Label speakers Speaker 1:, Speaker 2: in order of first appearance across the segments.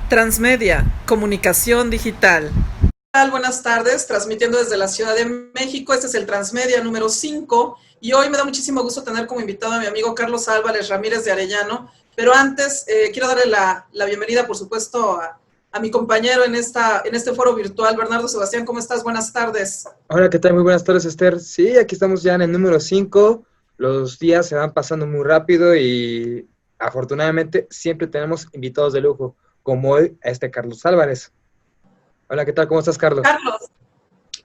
Speaker 1: Transmedia, comunicación digital. Buenas tardes, transmitiendo desde la Ciudad de México. Este es el Transmedia número 5 y hoy me da muchísimo gusto tener como invitado a mi amigo Carlos Álvarez Ramírez de Arellano. Pero antes, quiero darle la bienvenida, por supuesto, a mi compañero en este foro virtual, Bernardo Sebastián. ¿Cómo estás? Buenas tardes.
Speaker 2: Hola, ¿qué tal? Muy buenas tardes, Esther. Sí, aquí estamos ya en el número 5. Los días se van pasando muy rápido y afortunadamente siempre tenemos invitados de lujo, como hoy a Carlos Álvarez. Hola, ¿qué tal? ¿Cómo estás, Carlos?
Speaker 1: Carlos,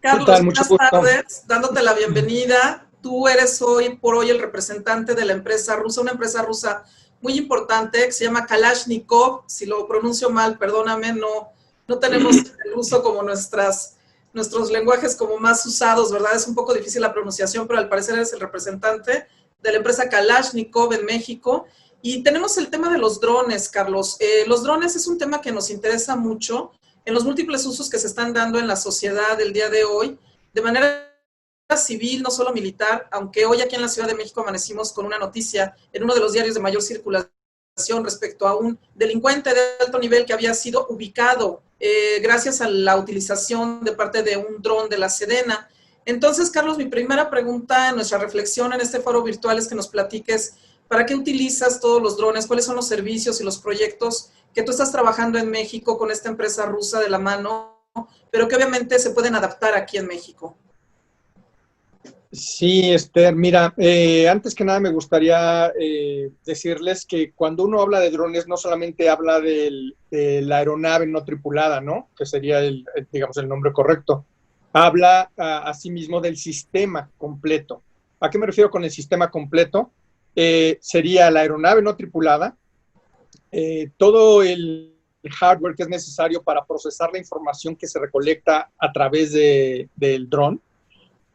Speaker 2: ¿Qué tal? Mucho
Speaker 1: buenas
Speaker 2: gusto.
Speaker 1: tardes, dándote la bienvenida. Tú eres hoy por hoy el representante de la empresa rusa, una empresa rusa muy importante que se llama Kalashnikov. Si lo pronuncio mal, perdóname, no tenemos el uso como nuestros lenguajes como más usados, ¿verdad? Es un poco difícil la pronunciación, pero al parecer eres el representante de la empresa Kalashnikov en México. Y tenemos el tema de los drones, Carlos. Los drones es un tema que nos interesa mucho en los múltiples usos que se están dando en la sociedad del día de hoy, de manera civil, no solo militar, aunque hoy aquí en la Ciudad de México amanecimos con una noticia en uno de los diarios de mayor circulación respecto a un delincuente de alto nivel que había sido ubicado gracias a la utilización de parte de un dron de la Sedena. Entonces, Carlos, mi primera pregunta en nuestra reflexión en este foro virtual es que nos platiques para qué utilizas todos los drones, cuáles son los servicios y los proyectos que tú estás trabajando en México con esta empresa rusa de la mano, pero que obviamente se pueden adaptar aquí en México.
Speaker 3: Sí, Esther, mira, antes que nada me gustaría decirles que cuando uno habla de drones no solamente habla de la aeronave no tripulada, ¿no? Que sería digamos, el nombre correcto. Habla asimismo del sistema completo. ¿A qué me refiero con el sistema completo? Sería la aeronave no tripulada, todo el hardware que es necesario para procesar la información que se recolecta a través del dron,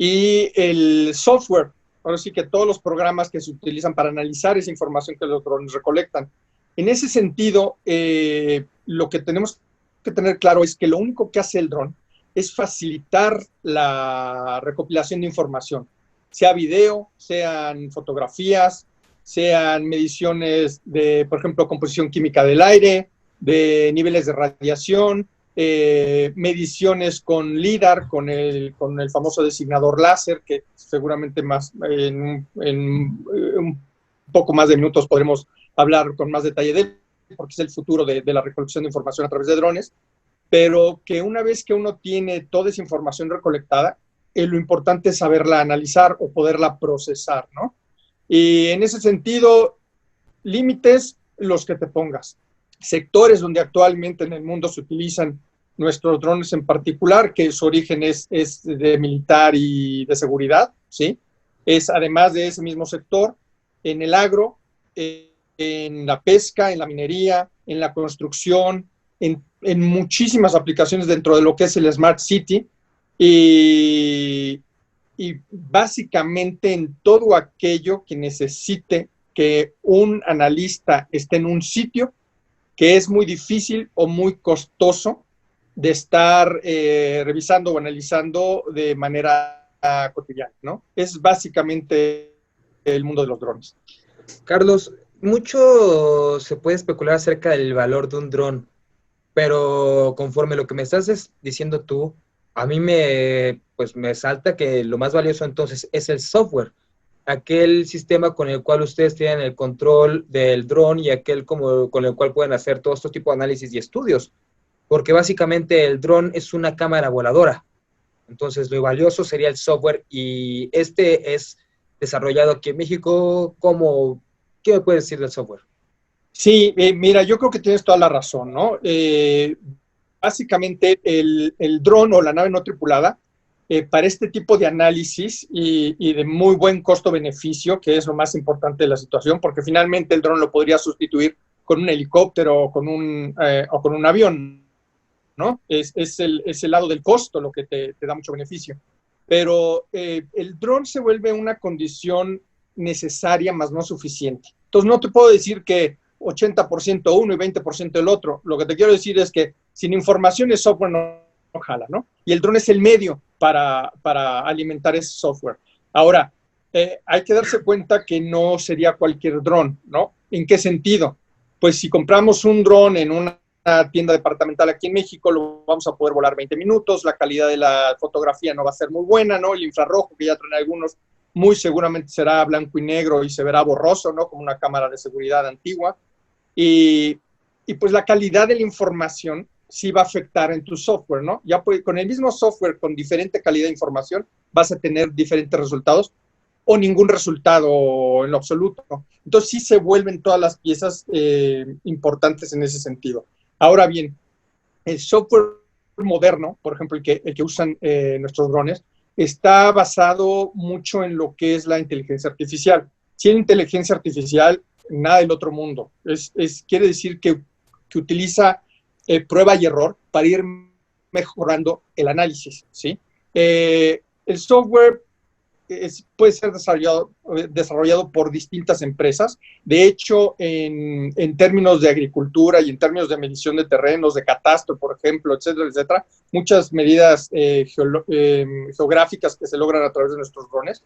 Speaker 3: y el software, ahora sí que todos los programas que se utilizan para analizar esa información que los drones recolectan. En ese sentido, lo que tenemos que tener claro es que lo único que hace el dron es facilitar la recopilación de información, sea video, sean fotografías, sean mediciones de, por ejemplo, composición química del aire, de niveles de radiación, mediciones con LIDAR, con el famoso designador láser, que seguramente más en un poco más de minutos podremos hablar con más detalle de él, porque es el futuro de la recolección de información a través de drones, pero que una vez que uno tiene toda esa información recolectada, lo importante es saberla analizar o poderla procesar, ¿no? Y en ese sentido, límites los que te pongas. Sectores donde actualmente en el mundo se utilizan nuestros drones en particular, que su origen es de militar y de seguridad, ¿sí? Es además de ese mismo sector, en el agro, en la pesca, en la minería, en la construcción, en muchísimas aplicaciones dentro de lo que es el Smart City y básicamente en todo aquello que necesite que un analista esté en un sitio que es muy difícil o muy costoso de estar revisando o analizando de manera cotidiana, ¿no? Es básicamente el mundo de los drones.
Speaker 2: Carlos, mucho se puede especular acerca del valor de un dron, pero conforme lo que me estás diciendo tú, a mí pues me salta que lo más valioso entonces es el software, aquel sistema con el cual ustedes tienen el control del dron y aquel con el cual pueden hacer todo este tipo de análisis y estudios, porque básicamente el dron es una cámara voladora, entonces lo valioso sería el software y este es desarrollado aquí en México. ¿Qué me puedes decir del software?
Speaker 3: Sí, mira, yo creo que tienes toda la razón, ¿no? Básicamente el dron o la nave no tripulada, para este tipo de análisis y de muy buen costo-beneficio, que es lo más importante de la situación, porque finalmente el dron lo podría sustituir con un helicóptero o con un avión, ¿no? Es el lado del costo lo que te da mucho beneficio. Pero el dron se vuelve una condición necesaria, más no suficiente. Entonces no te puedo decir que 80% uno y 20% el otro. Lo que te quiero decir es que sin información el software no jala, ¿no? Y el dron es el medio para alimentar ese software. Ahora, hay que darse cuenta que no sería cualquier dron, ¿no? ¿En qué sentido? Pues si compramos un dron en una tienda departamental aquí en México, lo vamos a poder volar 20 minutos, la calidad de la fotografía no va a ser muy buena, ¿no? El infrarrojo, que ya traen algunos, muy seguramente será blanco y negro y se verá borroso, ¿no? Como una cámara de seguridad antigua. Y pues la calidad de la información sí va a afectar en tu software, ¿no? Ya con el mismo software, con diferente calidad de información, vas a tener diferentes resultados o ningún resultado en lo absoluto. Entonces sí se vuelven todas las piezas importantes en ese sentido. Ahora bien, el software moderno, por ejemplo, el que usan nuestros drones, está basado mucho en lo que es la inteligencia artificial. Si hay inteligencia artificial, nada del otro mundo. Quiere decir que utiliza prueba y error para ir mejorando el análisis, ¿sí? El software puede ser desarrollado por distintas empresas. De hecho, en términos de agricultura y en términos de medición de terrenos, de catastro, por ejemplo, etcétera, etcétera, muchas medidas geográficas que se logran a través de nuestros drones.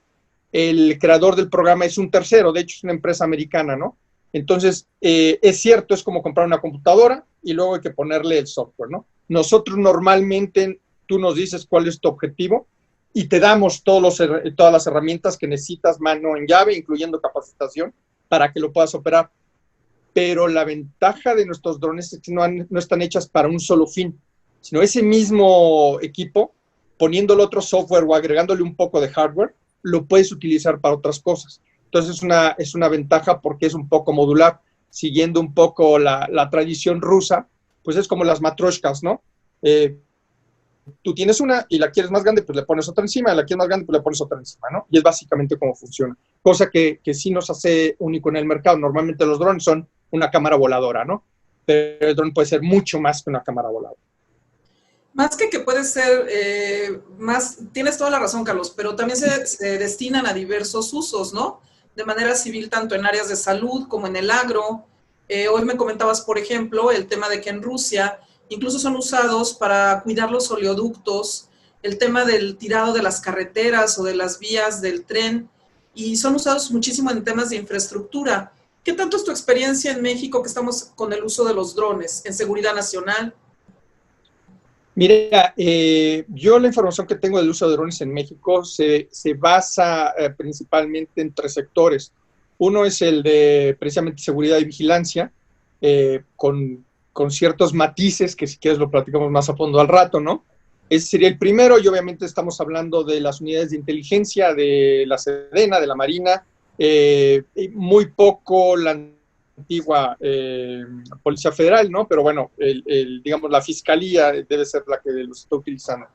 Speaker 3: El creador del programa es un tercero, de hecho es una empresa americana, ¿no? Entonces, es cierto, es como comprar una computadora y luego hay que ponerle el software, ¿no? Nosotros normalmente, tú nos dices cuál es tu objetivo y te damos todas las herramientas que necesitas mano en llave, incluyendo capacitación, para que lo puedas operar. Pero la ventaja de nuestros drones es que no están hechas para un solo fin, sino ese mismo equipo, poniéndole otro software o agregándole un poco de hardware, lo puedes utilizar para otras cosas. Entonces es una ventaja porque es un poco modular, siguiendo un poco la tradición rusa, pues es como las matryoshkas, ¿no? Tú tienes una y la quieres más grande, pues le pones otra encima, y la quieres más grande, pues le pones otra encima, ¿no? Y es básicamente cómo funciona. Cosa que sí nos hace único en el mercado. Normalmente los drones son una cámara voladora, ¿no? Pero el dron puede ser mucho más que una cámara voladora.
Speaker 1: Más que puede ser tienes toda la razón, Carlos, pero también se destinan a diversos usos, ¿no? De manera civil, tanto en áreas de salud como en el agro. Hoy me comentabas, por ejemplo, el tema de que en Rusia incluso son usados para cuidar los oleoductos, el tema del tirado de las carreteras o de las vías del tren, y son usados muchísimo en temas de infraestructura. ¿Qué tanto es tu experiencia en México que estamos con el uso de los drones en seguridad nacional?
Speaker 3: Mira, yo la información que tengo del uso de drones en México se basa principalmente en 3 sectores. Uno es el de precisamente seguridad y vigilancia, con ciertos matices que si quieres lo platicamos más a fondo al rato, ¿no? Ese sería el primero y obviamente estamos hablando de las unidades de inteligencia, de la Sedena, de la Marina, muy poco la antigua Policía Federal, ¿no? Pero bueno, digamos, la Fiscalía debe ser la que los está utilizando.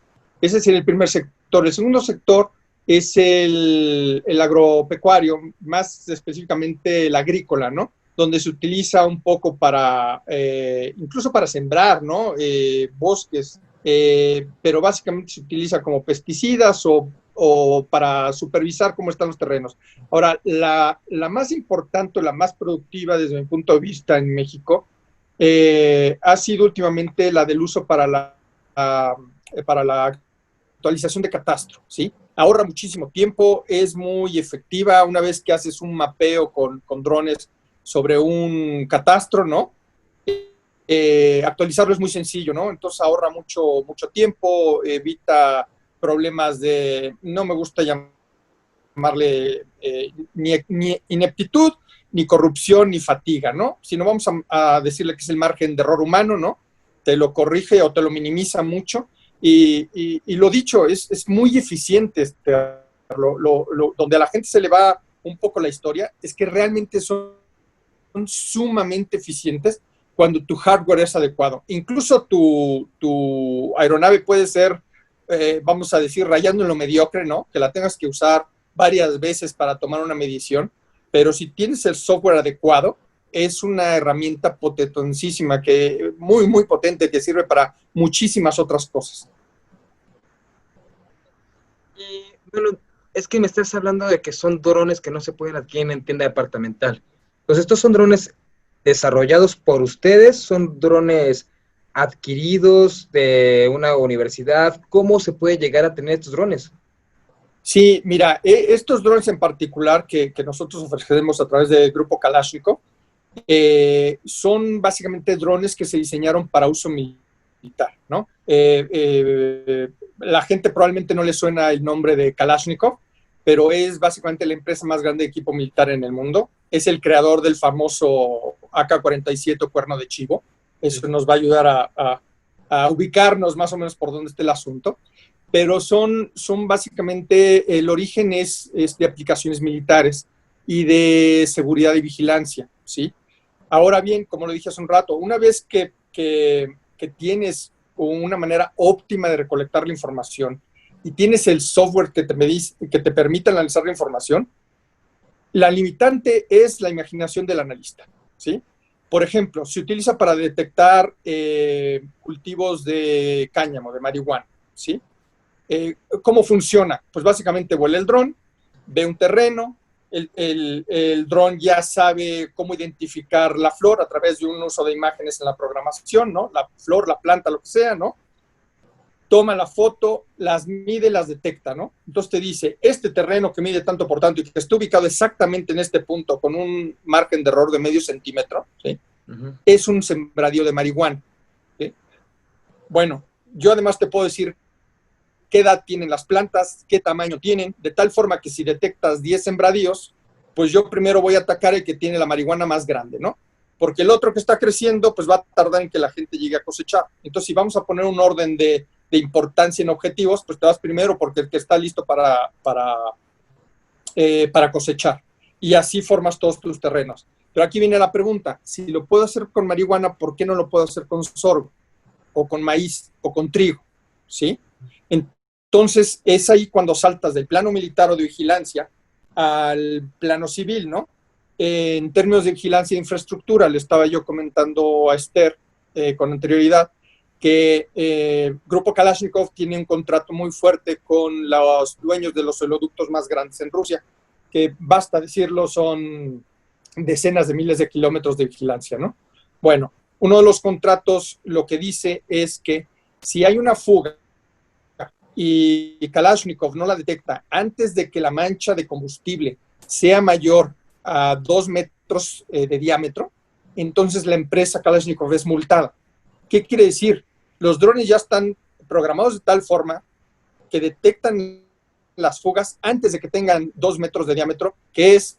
Speaker 3: Ese sería el primer sector. El segundo sector es el agropecuario, más específicamente el agrícola, ¿no? Donde se utiliza un poco para, incluso para sembrar, ¿no? Bosques, pero básicamente se utiliza como pesticidas o para supervisar cómo están los terrenos. Ahora, la más importante, la más productiva desde mi punto de vista en México, ha sido últimamente la del uso para la actualización de catastro, ¿sí? Ahorra muchísimo tiempo, es muy efectiva. Una vez que haces un mapeo con drones sobre un catastro, ¿no? Actualizarlo es muy sencillo, ¿no? Entonces ahorra mucho tiempo, evita problemas de, no me gusta llamarle ni ineptitud, ni corrupción, ni fatiga, ¿no? Sino vamos a decirle que es el margen de error humano, ¿no? Te lo corrige o te lo minimiza mucho. Y lo dicho, es muy eficiente. Donde a la gente se le va un poco la historia, es que realmente son sumamente eficientes cuando tu hardware es adecuado. Incluso tu aeronave puede ser, vamos a decir, rayando en lo mediocre, ¿no? Que la tengas que usar varias veces para tomar una medición, pero si tienes el software adecuado, es una herramienta potentísima, muy, muy potente, que sirve para muchísimas otras cosas.
Speaker 2: Bueno, es que me estás hablando de que son drones que no se pueden adquirir en tienda departamental. Pues estos son drones desarrollados por ustedes, son drones adquiridos de una universidad. ¿Cómo se puede llegar a tener estos drones?
Speaker 3: Sí, mira, estos drones en particular que nosotros ofrecemos a través del grupo Kalashnikov, son básicamente drones que se diseñaron para uso militar, ¿no? La gente probablemente no le suena el nombre de Kalashnikov, pero es básicamente la empresa más grande de equipo militar en el mundo. Es el creador del famoso AK-47 o cuerno de chivo. Eso nos va a ayudar a ubicarnos más o menos por dónde está el asunto. Pero son básicamente, el origen es de aplicaciones militares y de seguridad y vigilancia, ¿sí? Ahora bien, como lo dije hace un rato, una vez que tienes una manera óptima de recolectar la información y tienes el software que te permite analizar la información, la limitante es la imaginación del analista, ¿sí? Por ejemplo, se utiliza para detectar cultivos de cáñamo, de marihuana, ¿sí? ¿Cómo funciona? Pues básicamente vuela el dron, ve un terreno, el dron ya sabe cómo identificar la flor a través de un uso de imágenes en la programación, ¿no? La flor, la planta, lo que sea, ¿no? Toma la foto, las mide, las detecta, ¿no? Entonces te dice, este terreno que mide tanto por tanto y que está ubicado exactamente en este punto con un margen de error de medio centímetro, ¿sí? Es un sembradío de marihuana, ¿sí? Bueno, yo además te puedo decir qué edad tienen las plantas, qué tamaño tienen, de tal forma que si detectas 10 sembradíos, pues yo primero voy a atacar el que tiene la marihuana más grande, ¿no? Porque el otro que está creciendo, pues va a tardar en que la gente llegue a cosechar. Entonces, si vamos a poner un orden de importancia en objetivos, pues te vas primero porque el que está listo para cosechar. Y así formas todos tus terrenos. Pero aquí viene la pregunta, si lo puedo hacer con marihuana, ¿por qué no lo puedo hacer con sorgo? O con maíz, o con trigo, ¿sí? Entonces, es ahí cuando saltas del plano militar o de vigilancia al plano civil, ¿no? En términos de vigilancia de infraestructura, le estaba yo comentando a Esther con anterioridad que Grupo Kalashnikov tiene un contrato muy fuerte con los dueños de los oleoductos más grandes en Rusia, que basta decirlo, son decenas de miles de kilómetros de vigilancia, ¿no? Bueno, uno de los contratos lo que dice es que si hay una fuga y Kalashnikov no la detecta antes de que la mancha de combustible sea mayor a 2 metros de diámetro, entonces la empresa Kalashnikov es multada. ¿Qué quiere decir? Los drones ya están programados de tal forma que detectan las fugas antes de que tengan 2 metros de diámetro, que es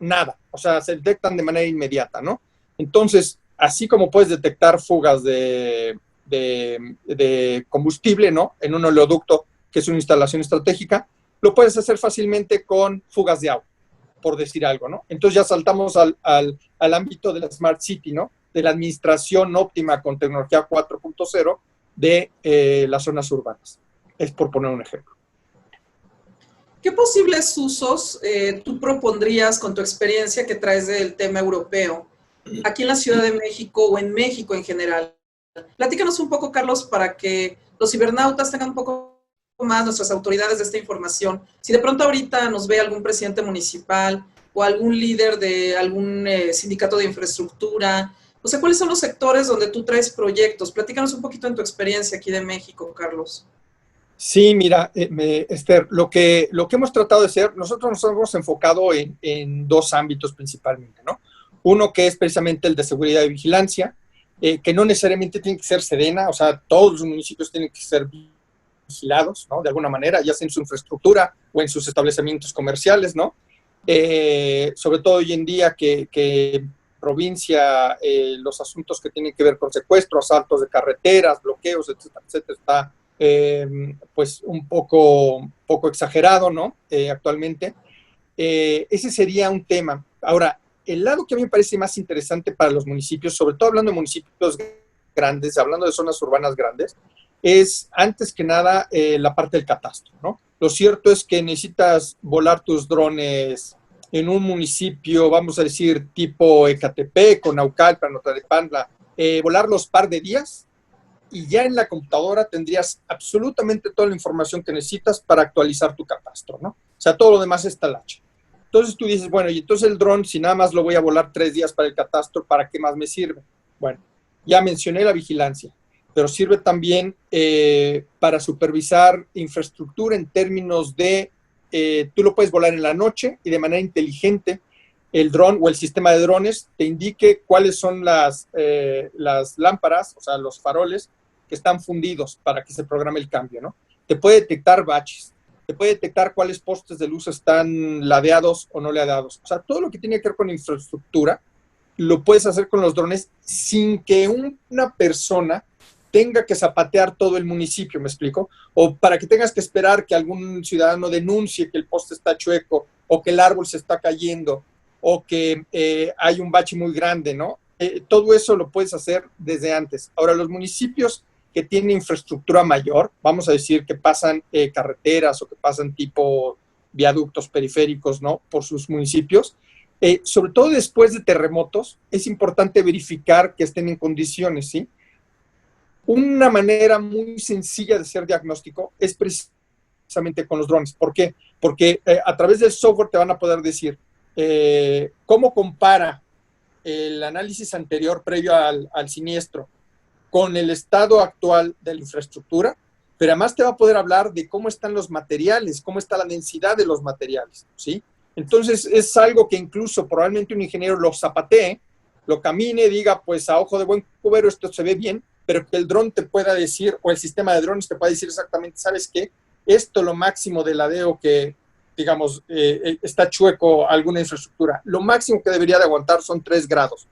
Speaker 3: nada, o sea, se detectan de manera inmediata, ¿no? Entonces, así como puedes detectar fugas de combustible, ¿no? En un oleoducto, que es una instalación estratégica, lo puedes hacer fácilmente con fugas de agua, por decir algo, ¿no? Entonces ya saltamos al ámbito de la Smart City, ¿no? De la administración óptima con tecnología 4.0 de las zonas urbanas. Es por poner un ejemplo.
Speaker 1: ¿Qué posibles usos tú propondrías con tu experiencia que traes del tema europeo aquí en la Ciudad de México o en México en general? Platícanos un poco, Carlos, para que los cibernautas tengan un poco más, nuestras autoridades, de esta información. Si de pronto ahorita nos ve algún presidente municipal o algún líder de algún sindicato de infraestructura, o sea, ¿cuáles son los sectores donde tú traes proyectos? Platícanos un poquito en tu experiencia aquí de México, Carlos.
Speaker 3: Sí, mira, Esther, lo que hemos tratado de hacer, nosotros nos hemos enfocado en 2 ámbitos principalmente, ¿no? Uno que es precisamente el de seguridad y vigilancia, que no necesariamente tiene que ser Sedena, o sea, todos los municipios tienen que ser vigilados, ¿no? De alguna manera, ya sea en su infraestructura o en sus establecimientos comerciales, ¿no? Sobre todo hoy en día que provincia, los asuntos que tienen que ver con secuestro, asaltos de carreteras, bloqueos, etcétera, etcétera, está pues un poco exagerado, ¿no? Actualmente. Ese sería un tema. Ahora, el lado que a mí me parece más interesante para los municipios, sobre todo hablando de municipios grandes, hablando de zonas urbanas grandes, es antes que nada la parte del catastro, ¿no? Lo cierto es que necesitas volar tus drones en un municipio, vamos a decir, tipo Ecatepec, o Naucalpan, o Tlalnepantla, volarlos par de días y ya en la computadora tendrías absolutamente toda la información que necesitas para actualizar tu catastro, ¿no? O sea, todo lo demás es talacha. Entonces tú dices, bueno, y entonces el dron, si nada más lo voy a volar 3 días para el catastro, ¿para qué más me sirve? Bueno, ya mencioné la vigilancia, pero sirve también para supervisar infraestructura en términos de, tú lo puedes volar en la noche y de manera inteligente el dron o el sistema de drones te indique cuáles son las lámparas, o sea, los faroles que están fundidos para que se programe el cambio, ¿no? Te puede detectar baches, te puede detectar cuáles postes de luz están ladeados o no ladeados. O sea, todo lo que tiene que ver con infraestructura lo puedes hacer con los drones sin que una persona tenga que zapatear todo el municipio, ¿me explico? O para que tengas que esperar que algún ciudadano denuncie que el poste está chueco o que el árbol se está cayendo o que hay un bache muy grande, ¿no? Todo eso lo puedes hacer desde antes. Ahora, los municipios que tienen infraestructura mayor, vamos a decir que pasan carreteras o que pasan tipo viaductos periféricos, ¿no? Por sus municipios, sobre todo después de terremotos, es importante verificar que estén en condiciones, ¿sí? Una manera muy sencilla de hacer diagnóstico es precisamente con los drones. ¿Por qué? Porque a través del software te van a poder decir cómo compara el análisis anterior previo al siniestro con el estado actual de la infraestructura, pero además te va a poder hablar de cómo están los materiales, cómo está la densidad de los materiales, ¿sí? Entonces es algo que incluso probablemente un ingeniero lo zapatee, lo camine, diga, pues a ojo de buen cubero esto se ve bien, pero que el dron te pueda decir, o el sistema de drones te pueda decir exactamente, ¿sabes qué? Esto lo máximo de ladeo que, digamos, está chueco alguna infraestructura. Lo máximo que debería de aguantar son 3 grados.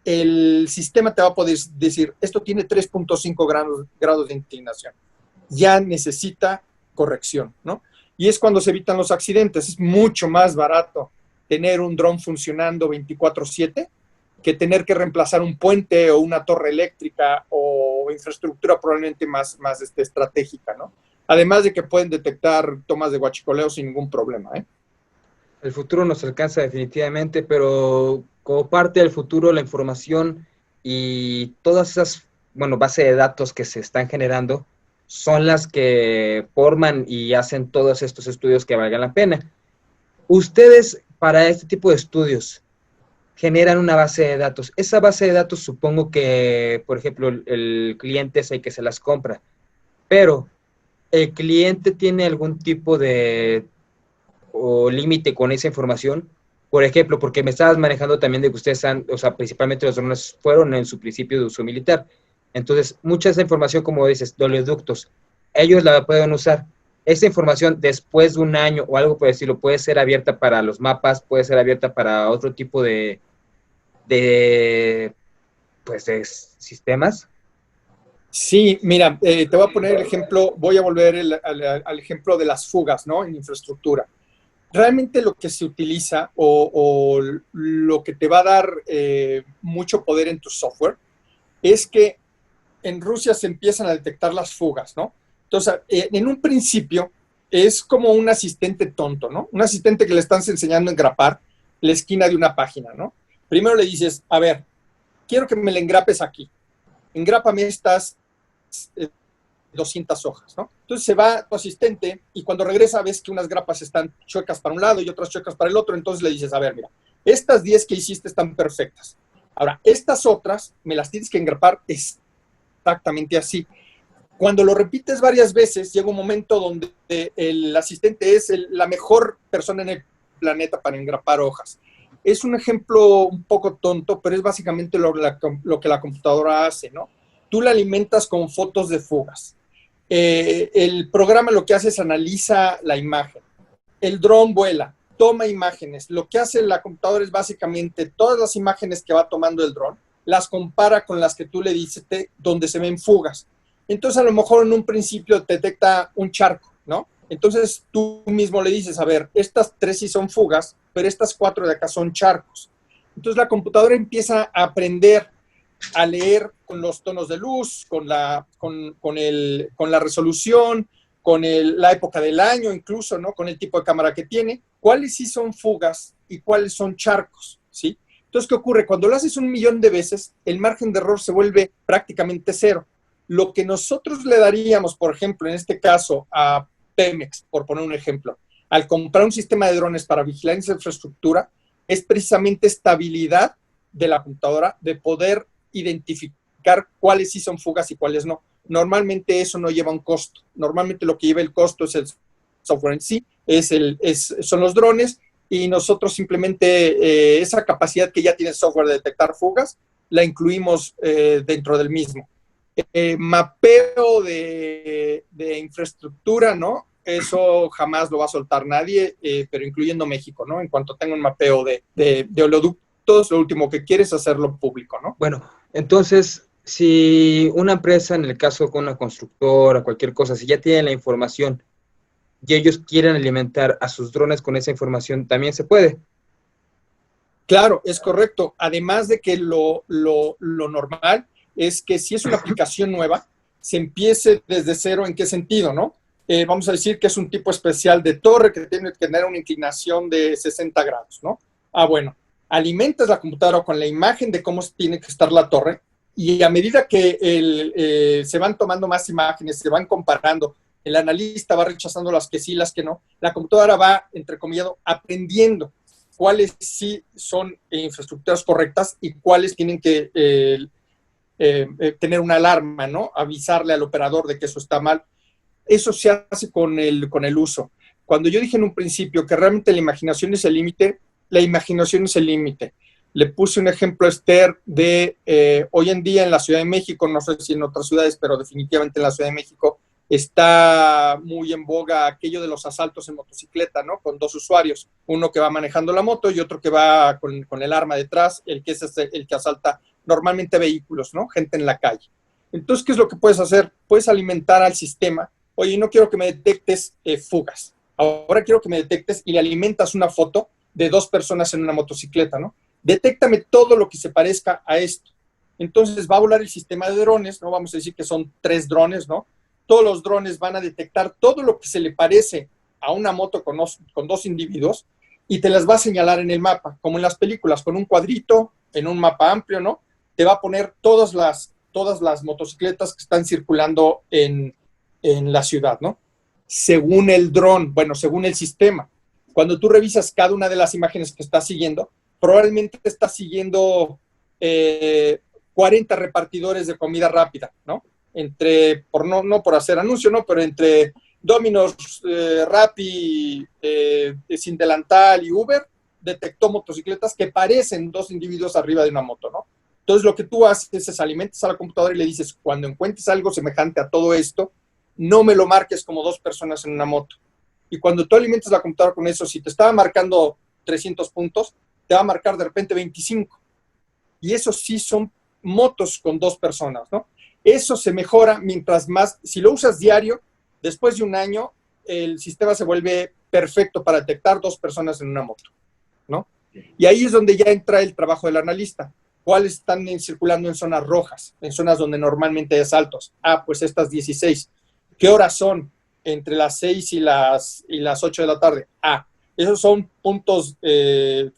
Speaker 3: El sistema te va a poder decir, esto tiene 3.5 grados de inclinación. Ya necesita corrección, ¿no? Y es cuando se evitan los accidentes. Es mucho más barato tener un dron funcionando 24/7 que tener que reemplazar un puente o una torre eléctrica o infraestructura probablemente más estratégica, ¿no? Además de que pueden detectar tomas de huachicoleo sin ningún problema, ¿eh?
Speaker 2: El futuro nos alcanza definitivamente, pero como parte del futuro, la información y todas esas, bueno, bases de datos que se están generando son las que forman y hacen todos estos estudios que valgan la pena. Ustedes, para este tipo de estudios, generan una base de datos. Esa base de datos supongo que, por ejemplo, el cliente es el que se las compra, pero ¿el cliente tiene algún tipo de o límite con esa información? Por ejemplo, porque me estabas manejando también de que ustedes han, o sea, principalmente los drones fueron en su principio de uso militar. Entonces, mucha de esa información, como dices, de oleoductos, ellos la pueden usar. Esa información después de un año o algo por decirlo, puede ser abierta para los mapas, puede ser abierta para otro tipo de pues, de sistemas.
Speaker 3: Sí, mira, te voy a poner el ejemplo, voy a volver al ejemplo de las fugas, ¿no? En infraestructura. Realmente lo que se utiliza o lo que te va a dar mucho poder en tu software es que en Rusia se empiezan a detectar las fugas, ¿no? Entonces, en un principio es como un asistente tonto, ¿no? Un asistente que le estás enseñando a engrapar la esquina de una página, ¿no? Primero le dices, a ver, quiero que me le engrapes aquí. Engrápame estas 200 hojas, ¿no? Entonces se va tu asistente y cuando regresa ves que unas grapas están chuecas para un lado y otras chuecas para el otro, entonces le dices, a ver, mira, estas 10 que hiciste están perfectas. Ahora, estas otras me las tienes que engrapar exactamente así. Cuando lo repites varias veces, llega un momento donde el asistente es la mejor persona en el planeta para engrapar hojas. Es un ejemplo un poco tonto, pero es básicamente lo que la computadora hace, ¿no? Tú la alimentas con fotos de fugas. El programa lo que hace es analiza la imagen. El dron vuela, toma imágenes. Lo que hace la computadora es básicamente todas las imágenes que va tomando el dron, las compara con las que tú le dices donde se ven fugas. Entonces, a lo mejor en un principio te detecta un charco, ¿no? Entonces, tú mismo le dices, a ver, estas 3 sí son fugas, pero estas 4 de acá son charcos. Entonces, la computadora empieza a aprender a leer con los tonos de luz, con la resolución, con la época del año incluso, ¿no? Con el tipo de cámara que tiene, cuáles sí son fugas y cuáles son charcos, ¿sí? Entonces, ¿qué ocurre? Cuando lo haces 1.000.000 de veces, el margen de error se vuelve prácticamente 0. Lo que nosotros le daríamos, por ejemplo, en este caso, a Pemex, por poner un ejemplo, al comprar un sistema de drones para vigilar esa infraestructura, es precisamente estabilidad de la computadora, de poder identificar cuáles sí son fugas y cuáles no. Normalmente eso no lleva un costo. Normalmente lo que lleva el costo es el software en sí, son los drones y nosotros simplemente esa capacidad que ya tiene el software de detectar fugas, la incluimos dentro del mismo. Mapeo de infraestructura, ¿no? Eso jamás lo va a soltar nadie, pero incluyendo México, ¿no? En cuanto tenga un mapeo de oleoductos, lo último que quiere es hacerlo público, ¿no?
Speaker 2: Bueno, entonces, si una empresa, en el caso con una constructora, cualquier cosa, si ya tienen la información y ellos quieren alimentar a sus drones con esa información, también se puede.
Speaker 3: Claro, es correcto. Además de que lo normal es que si es una aplicación nueva, se empiece desde cero. ¿En qué sentido, no? Vamos a decir que es un tipo especial de torre que tiene que tener una inclinación de 60 grados, ¿no? Bueno, alimentas la computadora con la imagen de cómo tiene que estar la torre y a medida que se van tomando más imágenes, se van comparando, el analista va rechazando las que sí, las que no, la computadora va, entrecomillado, aprendiendo cuáles sí son infraestructuras correctas y cuáles tienen que tener una alarma, ¿no? Avisarle al operador de que eso está mal. Eso se hace con el uso. Cuando yo dije en un principio que realmente la imaginación es el límite, la imaginación es el límite. Le puse un ejemplo a Esther de hoy en día en la Ciudad de México, no sé si en otras ciudades, pero definitivamente en la Ciudad de México, está muy en boga aquello de los asaltos en motocicleta, ¿no? Con dos usuarios, uno que va manejando la moto y otro que va con el arma detrás, el que es el que asalta normalmente vehículos, ¿no? Gente en la calle. Entonces, ¿qué es lo que puedes hacer? Puedes alimentar al sistema. Oye, no quiero que me detectes fugas. Ahora quiero que me detectes y le alimentas una foto de dos personas en una motocicleta, ¿no? Detéctame todo lo que se parezca a esto. Entonces va a volar el sistema de drones, ¿no? Vamos a decir que son 3 drones, ¿no? Todos los drones van a detectar todo lo que se le parece a una moto con dos individuos y te las va a señalar en el mapa, como en las películas, con un cuadrito, en un mapa amplio, ¿no? Te va a poner todas las motocicletas que están circulando en la ciudad, ¿no? Según el dron, bueno, según el sistema. Cuando tú revisas cada una de las imágenes que estás siguiendo, probablemente estás siguiendo 40 repartidores de comida rápida, ¿no? No por hacer anuncio, ¿no? Pero entre Domino's, Rappi, Sin Delantal y Uber, detectó motocicletas que parecen dos individuos arriba de una moto, ¿no? Entonces lo que tú haces es alimentas a la computadora y le dices, cuando encuentres algo semejante a todo esto, no me lo marques como dos personas en una moto. Y cuando tú alimentas la computadora con eso, si te estaba marcando 300 puntos, te va a marcar de repente 25. Y eso sí son motos con dos personas, ¿no? Eso se mejora mientras más, si lo usas diario, después de un año, el sistema se vuelve perfecto para detectar dos personas en una moto, ¿no? Y ahí es donde ya entra el trabajo del analista. ¿Cuáles están circulando en zonas rojas? En zonas donde normalmente hay asaltos. Pues estas 16. ¿Qué horas son? Entre las 6 y las 8 de la tarde. Esos son puntos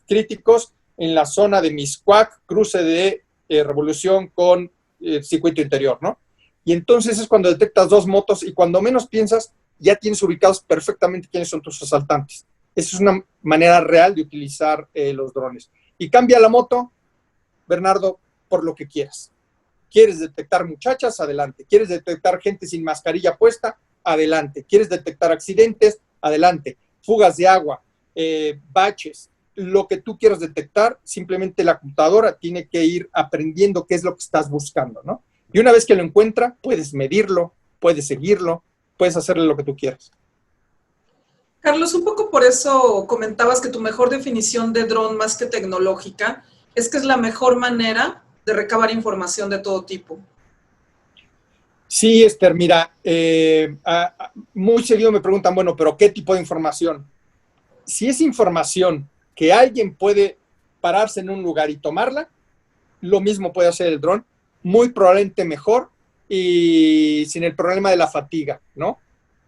Speaker 3: críticos en la zona de Miscuac, cruce de Revolución con circuito interior, ¿no? Y entonces es cuando detectas dos motos y cuando menos piensas, ya tienes ubicados perfectamente quiénes son tus asaltantes. Esa es una manera real de utilizar los drones. Y cambia la moto, Bernardo, por lo que quieras. ¿Quieres detectar muchachas? Adelante. ¿Quieres detectar gente sin mascarilla puesta? Adelante. ¿Quieres detectar accidentes? Adelante. Fugas de agua, baches, lo que tú quieras detectar, simplemente la computadora tiene que ir aprendiendo qué es lo que estás buscando, ¿no? Y una vez que lo encuentra, puedes medirlo, puedes seguirlo, puedes hacerle lo que tú quieras.
Speaker 1: Carlos, un poco por eso comentabas que tu mejor definición de dron, más que tecnológica, es que es la mejor manera de recabar información de todo tipo.
Speaker 3: Sí, Esther, mira, muy seguido me preguntan, bueno, pero ¿qué tipo de información? Si es información que alguien puede pararse en un lugar y tomarla, lo mismo puede hacer el dron, muy probablemente mejor y sin el problema de la fatiga, ¿no?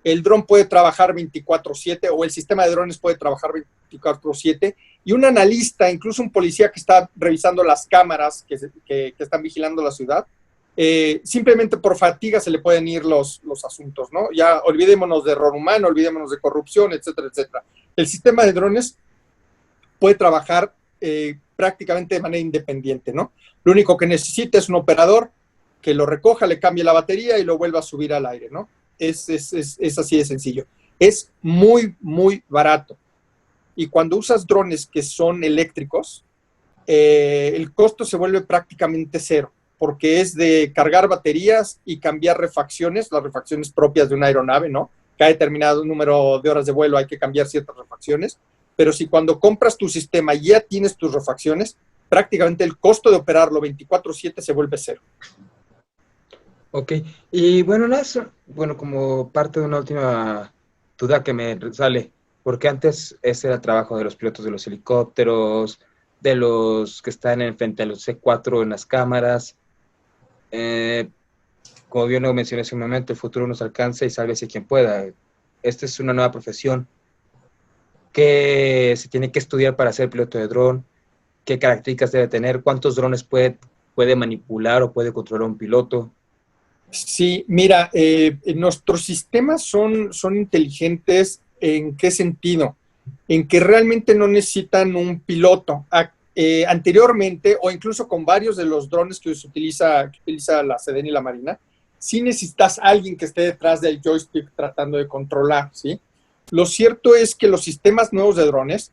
Speaker 3: El dron puede trabajar 24/7 o el sistema de drones puede trabajar 24/7 y un analista, incluso un policía que está revisando las cámaras que están vigilando la ciudad, simplemente por fatiga se le pueden ir los asuntos, ¿no? Ya olvidémonos de error humano, olvidémonos de corrupción, etcétera, etcétera. El sistema de drones puede trabajar prácticamente de manera independiente, ¿no? Lo único que necesita es un operador que lo recoja, le cambie la batería y lo vuelva a subir al aire, ¿no? Es así de sencillo. Es muy, muy barato. Y cuando usas drones que son eléctricos, el costo se vuelve prácticamente cero, porque es de cargar baterías y cambiar refacciones, las refacciones propias de una aeronave, ¿no? Cada determinado número de horas de vuelo hay que cambiar ciertas refacciones, pero si cuando compras tu sistema ya tienes tus refacciones, prácticamente el costo de operarlo 24/7 se vuelve cero.
Speaker 2: Ok, y bueno, bueno, como parte de una última duda que me sale, porque antes ese era el trabajo de los pilotos de los helicópteros, de los que están frente a los C4 en las cámaras. Como bien lo mencioné hace un momento, el futuro nos alcanza y sálvese quien pueda. Esta es una nueva profesión que se tiene que estudiar para ser piloto de dron, qué características debe tener, cuántos drones puede manipular o puede controlar un piloto.
Speaker 3: Sí, mira, nuestros sistemas son inteligentes. ¿En qué sentido? En que realmente no necesitan un piloto. Anteriormente, o incluso con varios de los drones que utiliza la Sedena y la Marina, sí necesitas alguien que esté detrás del joystick tratando de controlar, ¿sí? Lo cierto es que los sistemas nuevos de drones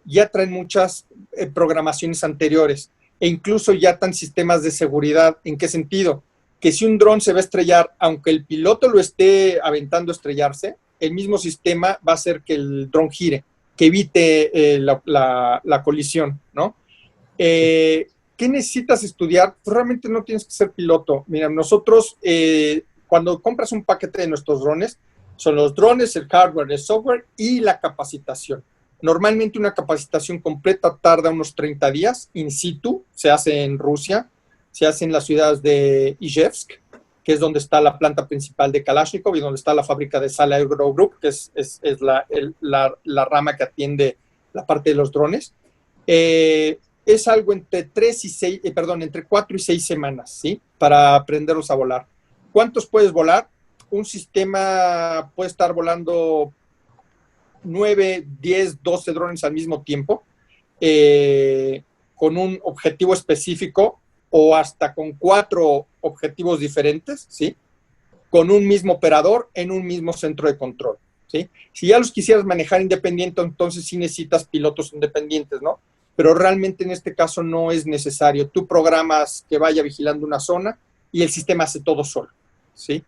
Speaker 3: ya traen muchas programaciones anteriores e incluso ya traen sistemas de seguridad. ¿En qué sentido? Que si un dron se va a estrellar, aunque el piloto lo esté aventando a estrellarse, el mismo sistema va a hacer que el dron gire, que evite la colisión, ¿no? ¿Qué necesitas estudiar? Pues realmente no tienes que ser piloto. Mira, nosotros, cuando compras un paquete de nuestros drones, son los drones, el hardware, el software y la capacitación. Normalmente una capacitación completa tarda unos 30 días in situ, se hace en Rusia, se hace en las ciudades de Ijevsk, que es donde está la planta principal de Kalashnikov y donde está la fábrica de Sala Aero Group, que es la rama que atiende la parte de los drones. Es algo entre 4 y 6 semanas, ¿sí? Para aprenderlos a volar. ¿Cuántos puedes volar? Un sistema puede estar volando 9, 10, 12 drones al mismo tiempo, con un objetivo específico o hasta con 4 objetivos diferentes, ¿sí? Con un mismo operador en un mismo centro de control, ¿sí? Si ya los quisieras manejar independiente, entonces sí necesitas pilotos independientes, ¿no? Pero realmente en este caso no es necesario. Tú programas que vaya vigilando una zona y el sistema hace todo solo, ¿sí?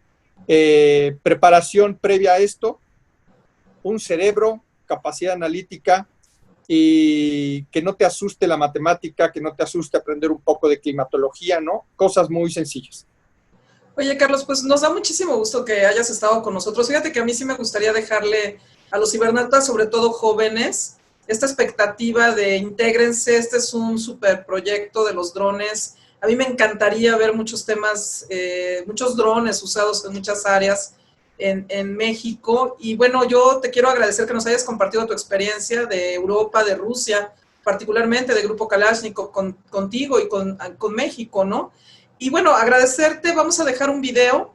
Speaker 3: Preparación previa a esto, un cerebro, capacidad analítica y que no te asuste la matemática, que no te asuste aprender un poco de climatología, ¿no? Cosas muy sencillas.
Speaker 1: Oye, Carlos, pues nos da muchísimo gusto que hayas estado con nosotros. Fíjate que a mí sí me gustaría dejarle a los cibernautas, sobre todo jóvenes, esta expectativa de intégrense. Este es un super proyecto de los drones. A mí me encantaría ver muchos temas, muchos drones usados en muchas áreas en México. Y bueno, yo te quiero agradecer que nos hayas compartido tu experiencia de Europa, de Rusia, particularmente de Grupo Kalashnikov, contigo y con México, ¿no? Y bueno, agradecerte. Vamos a dejar un video.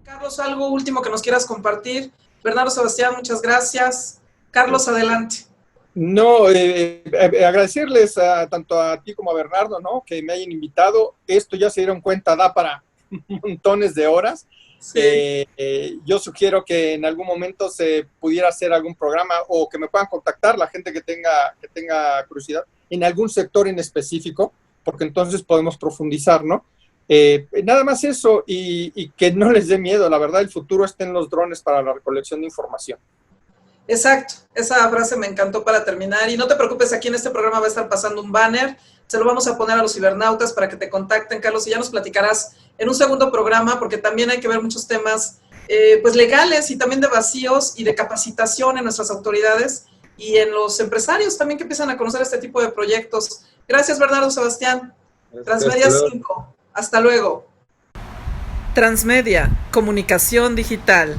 Speaker 1: Carlos, algo último que nos quieras compartir. Bernardo Sebastián, muchas gracias. Carlos, adelante.
Speaker 3: No, agradecerles tanto a ti como a Bernardo, ¿no? Que me hayan invitado. Esto ya se dieron cuenta, da para montones de horas.
Speaker 1: Sí.
Speaker 3: Yo sugiero que en algún momento se pudiera hacer algún programa o que me puedan contactar la gente que tenga curiosidad en algún sector en específico, porque entonces podemos profundizar, ¿no? Nada más eso y que no les dé miedo. La verdad, el futuro está en los drones para la recolección de información.
Speaker 1: Exacto, esa frase me encantó para terminar. Y no te preocupes, aquí en este programa va a estar pasando un banner, se lo vamos a poner a los cibernautas para que te contacten, Carlos, y ya nos platicarás en un segundo programa, porque también hay que ver muchos temas pues legales y también de vacíos y de capacitación en nuestras autoridades y en los empresarios también que empiezan a conocer este tipo de proyectos. Gracias, Bernardo Sebastián. Transmedia 5. Hasta luego. Transmedia, comunicación digital.